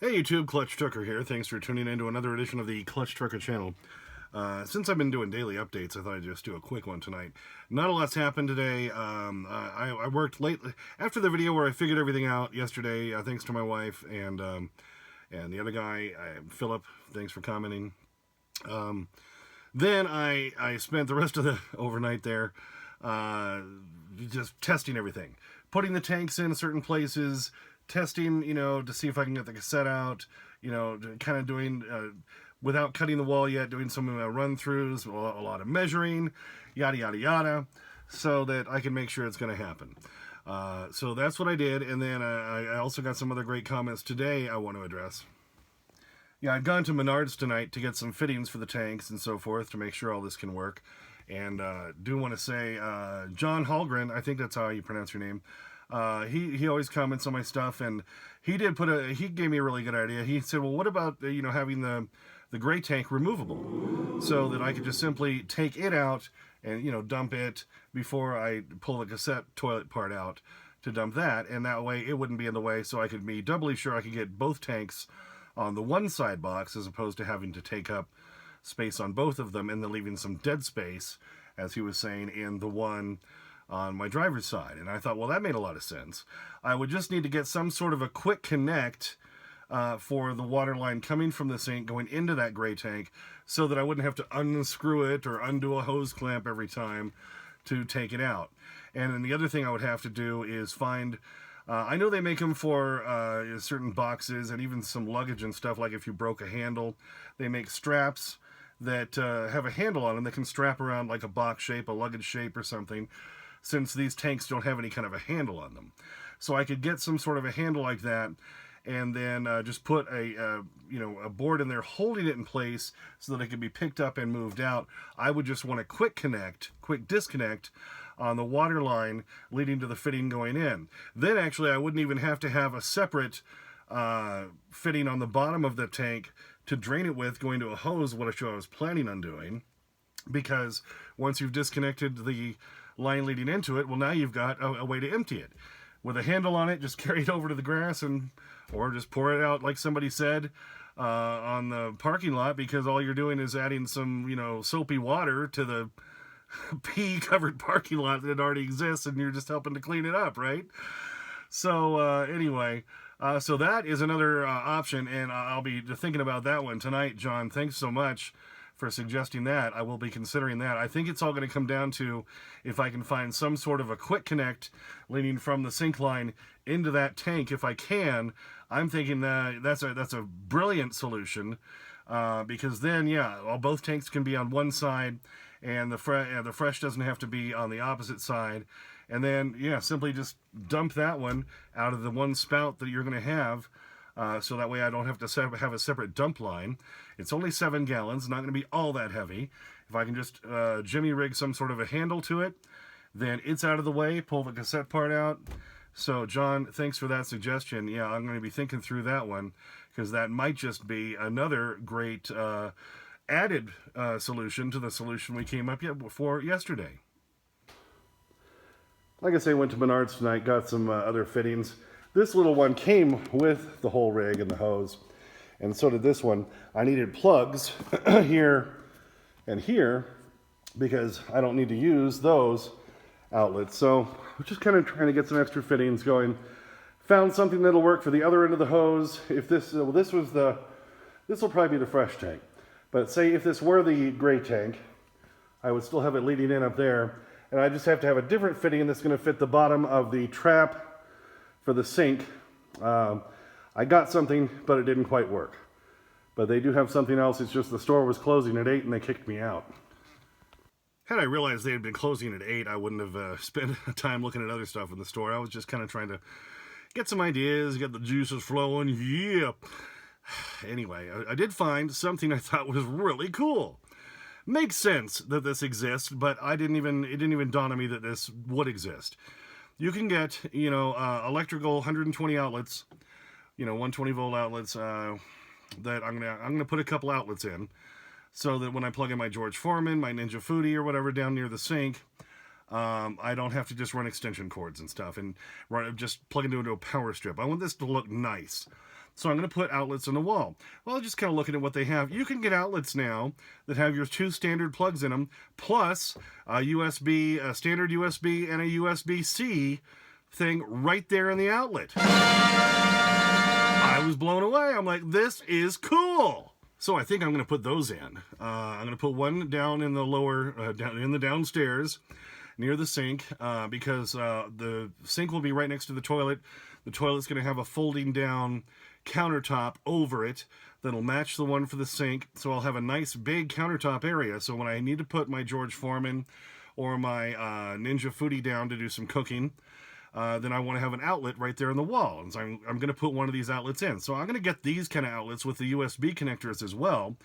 Hey YouTube, Clutch Trucker here. Thanks for tuning in to another edition of the Clutch Trucker channel. Since I've been doing daily updates, I thought I'd just do a quick one tonight. Not a lot's happened today. I worked late after the video where I figured everything out yesterday, thanks to my wife and the other guy, Philip. Thanks for commenting. Then I spent the rest of the overnight there just testing everything, putting the tanks in certain places, testing, to see if I can get the cassette out, kind of doing, without cutting the wall yet, doing some run-throughs, a lot of measuring, yada, yada, yada, so that I can make sure it's going to happen. So that's what I did, and then I also got some other great comments today I want to address. Yeah, I've gone to Menards tonight to get some fittings for the tanks and so forth to make sure all this can work. And do want to say, John Hallgren, I think that's how you pronounce your name, he always comments on my stuff, and he gave me a really good idea. He said, well, what about, having the gray tank removable so that I could just simply take it out and, dump it before I pull the cassette toilet part out to dump that. And that way it wouldn't be in the way, so I could be doubly sure I could get both tanks on the one side box as opposed to having to take up space on both of them and then leaving some dead space, as he was saying, in the one on my driver's side. And I thought, well, that made a lot of sense. I would just need to get some sort of a quick connect for the water line coming from the sink going into that gray tank so that I wouldn't have to unscrew it or undo a hose clamp every time to take it out. And then the other thing I would have to do is find, I know they make them for certain boxes and even some luggage and stuff, like if you broke a handle, they make straps that have a handle on them that can strap around like a box shape, a luggage shape or something, since these tanks don't have any kind of a handle on them. So I could get some sort of a handle like that and then just put a board in there holding it in place so that it could be picked up and moved out. I would just want a quick disconnect on the water line leading to the fitting going in. Then actually I wouldn't even have to have a separate fitting on the bottom of the tank to drain it with, going to a hose, what I was planning on doing, because once you've disconnected the line leading into it, well, now you've got a way to empty it. With a handle on it, just carry it over to the grass or just pour it out, like somebody said, on the parking lot, because all you're doing is adding some, soapy water to the pee-covered parking lot that already exists, and you're just helping to clean it up, right? So, anyway, so that is another option, and I'll be thinking about that one tonight, John. Thanks so much for suggesting that. I will be considering that. I think it's all going to come down to if I can find some sort of a quick connect leading from the sink line into that tank. If I can, I'm thinking that that's a brilliant solution, because then, yeah, both tanks can be on one side, and the fresh doesn't have to be on the opposite side. And then, yeah, simply just dump that one out of the one spout that you're going to have, so that way I don't have to have a separate dump line. It's only 7 gallons, not going to be all that heavy. If I can just jimmy rig some sort of a handle to it, then it's out of the way, pull the cassette part out. So, John, thanks for that suggestion. Yeah, I'm going to be thinking through that one, because that might just be another great added solution to the solution we came up for yesterday. Like I say, went to Menards tonight, got some other fittings. This little one came with the whole rig and the hose, and so did this one. I needed plugs here and here because I don't need to use those outlets. So we're just kind of trying to get some extra fittings going. Found something that'll work for the other end of the hose. If this will probably be the fresh tank. But say if this were the gray tank, I would still have it leading in up there, and I just have to have a different fitting that's going to fit the bottom of the trap for the sink. I got something, but it didn't quite work. But they do have something else. It's just the store was closing at 8 and they kicked me out. Had I realized they had been closing at 8, I wouldn't have spent time looking at other stuff in the store. I was just kind of trying to get some ideas, get the juices flowing. Yeah. Anyway, I did find something I thought was really cool. Makes sense that this exists, but it didn't even dawn on me that this would exist. You can get, electrical 120 outlets, 120 volt outlets, that I'm gonna put a couple outlets in, so that when I plug in my George Foreman, my Ninja Foodie, or whatever down near the sink, I don't have to just run extension cords and stuff and just plug it into a power strip. I want this to look nice. So I'm going to put outlets in the wall. Well, just kind of looking at what they have. You can get outlets now that have your 2 standard plugs in them, plus a USB, a standard USB, and a USB-C thing right there in the outlet. I was blown away. I'm like, this is cool. So I think I'm going to put those in. I'm going to put one down in the lower, down in the downstairs near the sink, because the sink will be right next to the toilet. The toilet's going to have a folding down countertop over it that'll match the one for the sink. So I'll have a nice big countertop area. So when I need to put my George Foreman or my Ninja Foodie down to do some cooking, then I want to have an outlet right there in the wall. And so I'm going to put one of these outlets in. So I'm going to get these kind of outlets with the USB connectors as well,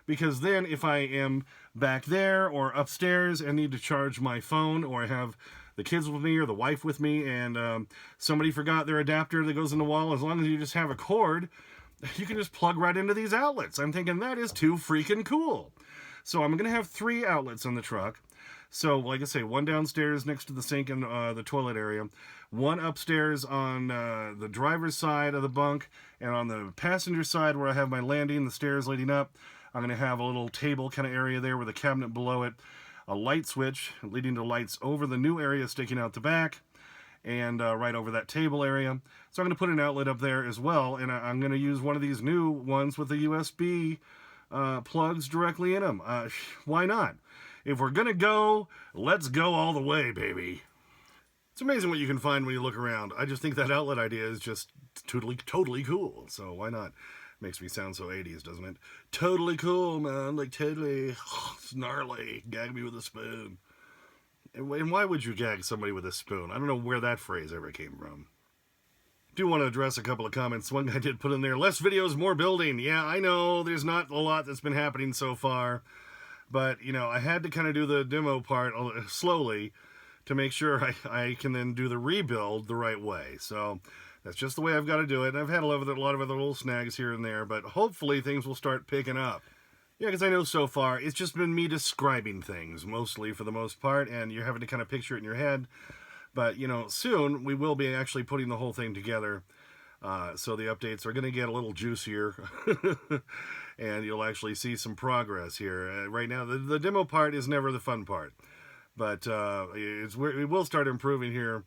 because then if I am back there or upstairs and need to charge my phone, or I have the kids with me or the wife with me, and somebody forgot their adapter that goes in the wall, as long as you just have a cord, you can just plug right into these outlets. I'm thinking that is too freaking cool. So I'm going to have 3 outlets in the truck. So, like I say, one downstairs next to the sink and the toilet area, one upstairs on the driver's side of the bunk, and on the passenger side where I have my landing, the stairs leading up, I'm going to have a little table kind of area there with a cabinet below it, a light switch leading to lights over the new area sticking out the back, and right over that table area. So I'm going to put an outlet up there as well, and I'm going to use one of these new ones with the USB plugs directly in them. Why not? If we're going to go, let's go all the way, baby. It's amazing what you can find when you look around. I just think that outlet idea is just totally cool. So why not? Makes me sound so 80s, doesn't it? Totally cool, man. Like, totally gnarly. Gag me with a spoon. And why would you gag somebody with a spoon? I don't know where that phrase ever came from. Do want to address a couple of comments. One guy did put in there, less videos, more building. Yeah, I know there's not a lot that's been happening so far. But, you know, I had to kind of do the demo part slowly to make sure I can then do the rebuild the right way. So that's just the way I've got to do it. And I've had a lot of other little snags here and there, but hopefully things will start picking up. Yeah, because I know so far it's just been me describing things, mostly for the most part, and you're having to kind of picture it in your head. But, you know, soon we will be actually putting the whole thing together. So the updates are going to get a little juicier, and you'll actually see some progress here. Right now, the demo part is never the fun part, but we will start improving here.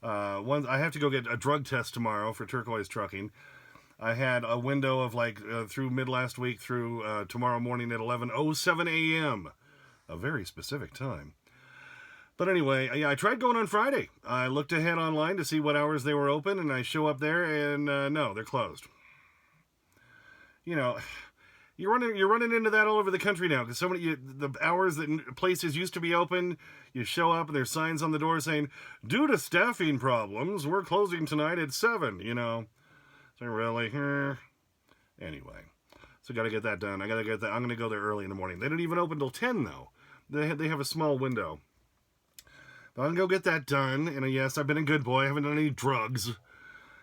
I have to go get a drug test tomorrow for Turquoise Trucking. I had a window of through mid last week through tomorrow morning at 11:07 a.m., a very specific time. But anyway, yeah, I tried going on Friday. I looked ahead online to see what hours they were open, and I show up there, and no, they're closed. You know, you're running into that all over the country now, because the hours that places used to be open, you show up and there's signs on the door saying, due to staffing problems, we're closing tonight at 7. You know, so really, anyway, so got to get that done. I got to get that. I'm going to go there early in the morning. They don't even open till 10 though. They have a small window. But I'm going to go get that done, and yes, I've been a good boy. I haven't done any drugs.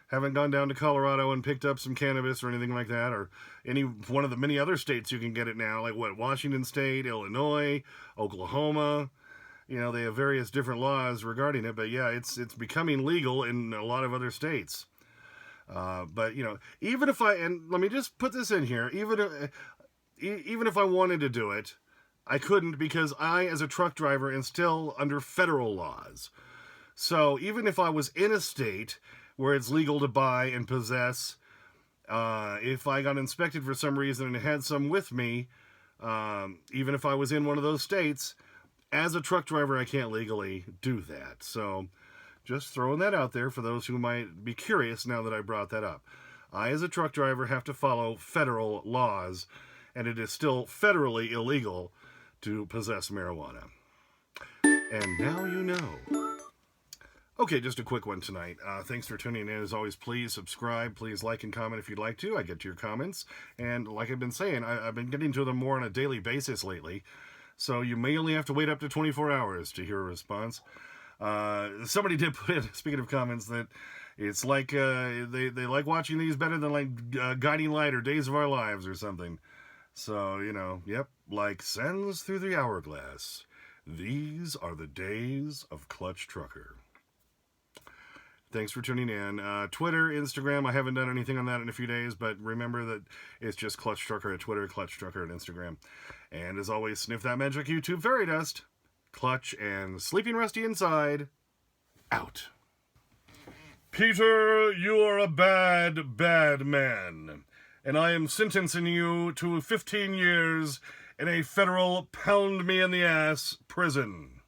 Haven't gone down to Colorado and picked up some cannabis or anything like that, or any one of the many other states you can get it now, like Washington State, Illinois, Oklahoma. You know, they have various different laws regarding it, but yeah, it's becoming legal in a lot of other states. But, you know, even if and let me just put this in here, even if I wanted to do it, I couldn't, because I, as a truck driver, am still under federal laws. So even if I was in a state where it's legal to buy and possess, if I got inspected for some reason and had some with me, even if I was in one of those states, as a truck driver, I can't legally do that. So just throwing that out there for those who might be curious now that I brought that up. I, as a truck driver, have to follow federal laws, and it is still federally illegal to possess marijuana. And now you know. Okay, just a quick one tonight. Thanks for tuning in. As always, please subscribe. Please like and comment if you'd like to. I get to your comments. And like I've been saying, I've been getting to them more on a daily basis lately. So you may only have to wait up to 24 hours to hear a response. Somebody did put in, speaking of comments, that it's like they like watching these better than like Guiding Light or Days of Our Lives or something. So, you know, yep, like sands through the hourglass. These are the days of Clutch Trucker. Thanks for tuning in. Twitter, Instagram, I haven't done anything on that in a few days, but remember that it's just Clutch Trucker at Twitter, Clutch Trucker at Instagram. And as always, sniff that magic YouTube fairy dust. Clutch and Sleeping Rusty inside. Out. Peter, you are a bad, bad man. And I am sentencing you to 15 years in a federal pound-me-in-the-ass prison.